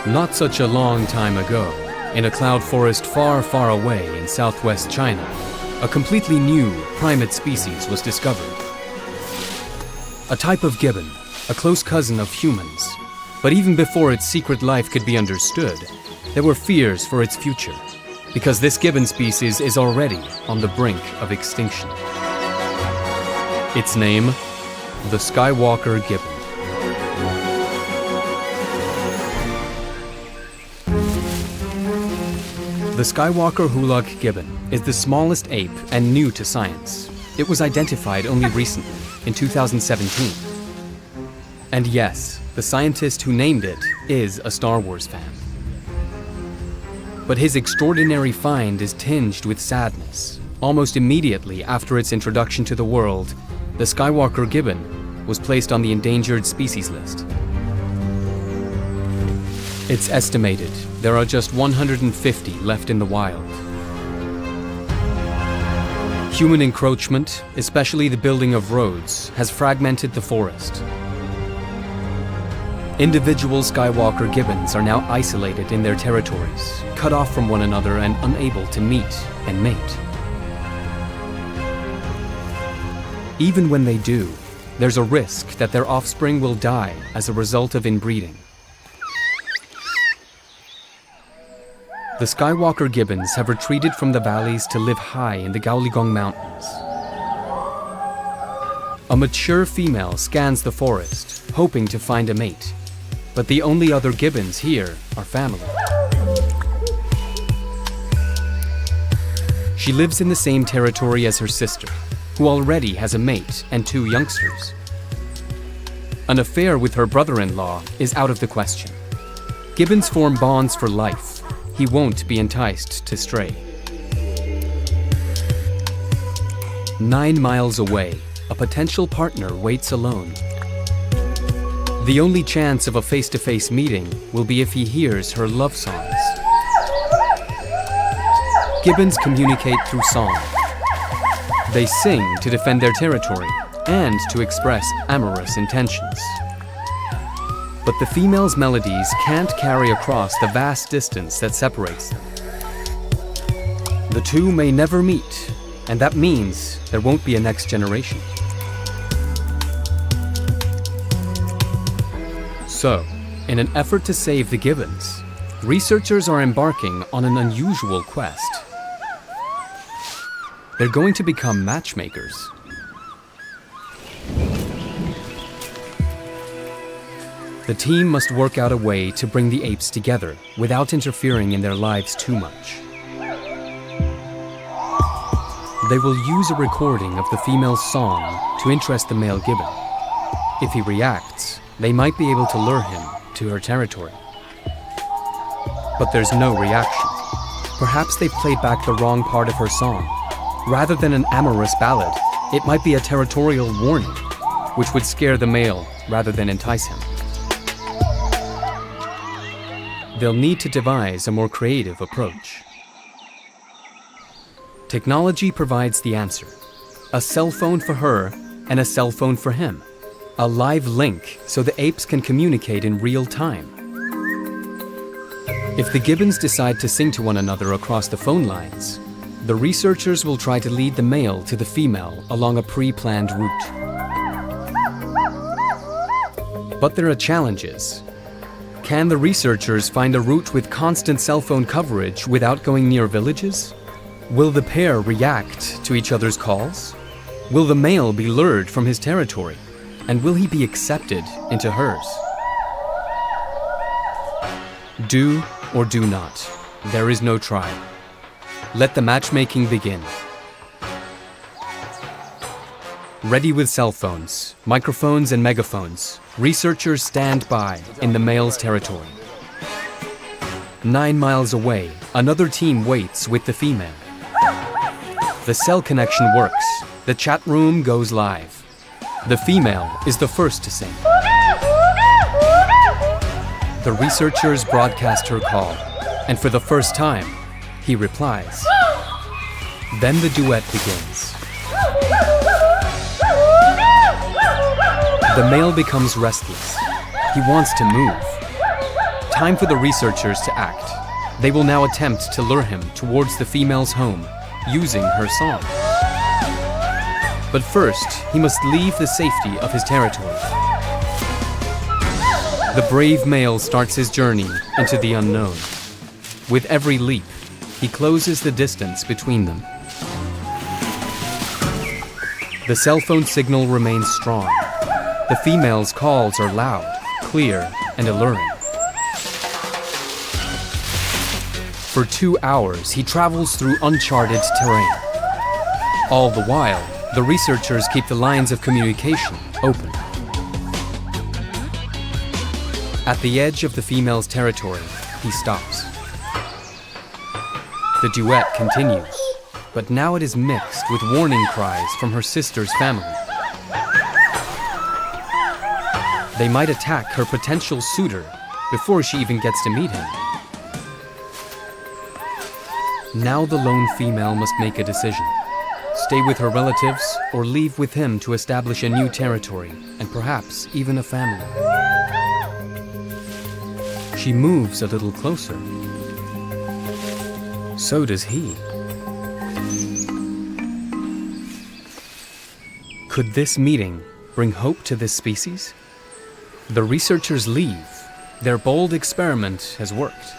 Not such a long time ago, in a cloud forest far, far away in southwest China, a completely new primate species was discovered. A type of gibbon, a close cousin of humans. But even before its secret life could be understood, there were fears for its future, because this gibbon species is already on the brink of extinction. Its name, the Skywalker gibbon. The Skywalker hulak gibbon is the smallest ape and new to science. It was identified only recently, in 2017. And yes, the scientist who named it is a Star Wars fan. But his extraordinary find is tinged with sadness. Almost immediately after its introduction to the world, the Skywalker gibbon was placed on the endangered species list. It's estimated there are just 150 left in the wild. Human encroachment, especially the building of roads, has fragmented the forest. Individual Skywalker gibbons are now isolated in their territories, cut off from one another and unable to meet and mate. Even when they do, there's a risk that their offspring will die as a result of inbreeding. The Skywalker gibbons have retreated from the valleys to live high in the Gaoligong Mountains. A mature female scans the forest, hoping to find a mate. But the only other gibbons here are family. She lives in the same territory as her sister, who already has a mate and 2 youngsters. An affair with her brother-in-law is out of the question. Gibbons form bonds for life. He won't be enticed to stray. 9 miles away, a potential partner waits alone. The only chance of a face-to-face meeting will be if he hears her love songs. Gibbons communicate through song. They sing to defend their territory and to express amorous intentions. But the female's melodies can't carry across the vast distance that separates them. The two may never meet, and that means there won't be a next generation. So, in an effort to save the gibbons, researchers are embarking on an unusual quest. They're going to become matchmakers. The team must work out a way to bring the apes together without interfering in their lives too much. They will use a recording of the female's song to interest the male gibbon. If he reacts, they might be able to lure him to her territory. But there's no reaction. Perhaps they've played back the wrong part of her song. Rather than an amorous ballad, it might be a territorial warning, which would scare the male rather than entice him. They'll need to devise a more creative approach. Technology provides the answer. A cell phone for her and a cell phone for him. A live link so the apes can communicate in real time. If the gibbons decide to sing to one another across the phone lines, the researchers will try to lead the male to the female along a pre-planned route. But there are challenges. Can the researchers find a route with constant cell phone coverage without going near villages? Will the pair react to each other's calls? Will the male be lured from his territory? And will he be accepted into hers? Do or do not. There is no try. Let the matchmaking begin. Ready with cell phones, microphones and megaphones, researchers stand by in the male's territory. 9 miles away, another team waits with the female. The cell connection works. The chat room goes live. The female is the first to sing. The researchers broadcast her call, and for the first time, he replies. Then the duet begins. The male becomes restless. He wants to move. Time for the researchers to act. They will now attempt to lure him towards the female's home, using her song. But first, he must leave the safety of his territory. The brave male starts his journey into the unknown. With every leap, he closes the distance between them. The cell phone signal remains strong. The female's calls are loud, clear, and alluring. For 2 hours, he travels through uncharted terrain. All the while, the researchers keep the lines of communication open. At the edge of the female's territory, he stops. The duet continues, but now it is mixed with warning cries from her sister's family. They might attack her potential suitor before she even gets to meet him. Now the lone female must make a decision. Stay with her relatives or leave with him to establish a new territory and perhaps even a family. She moves a little closer. So does he. Could this meeting bring hope to this species? The researchers leave. Their bold experiment has worked.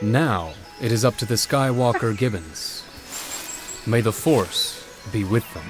Now, it is up to the Skywalker gibbons. May the Force be with them.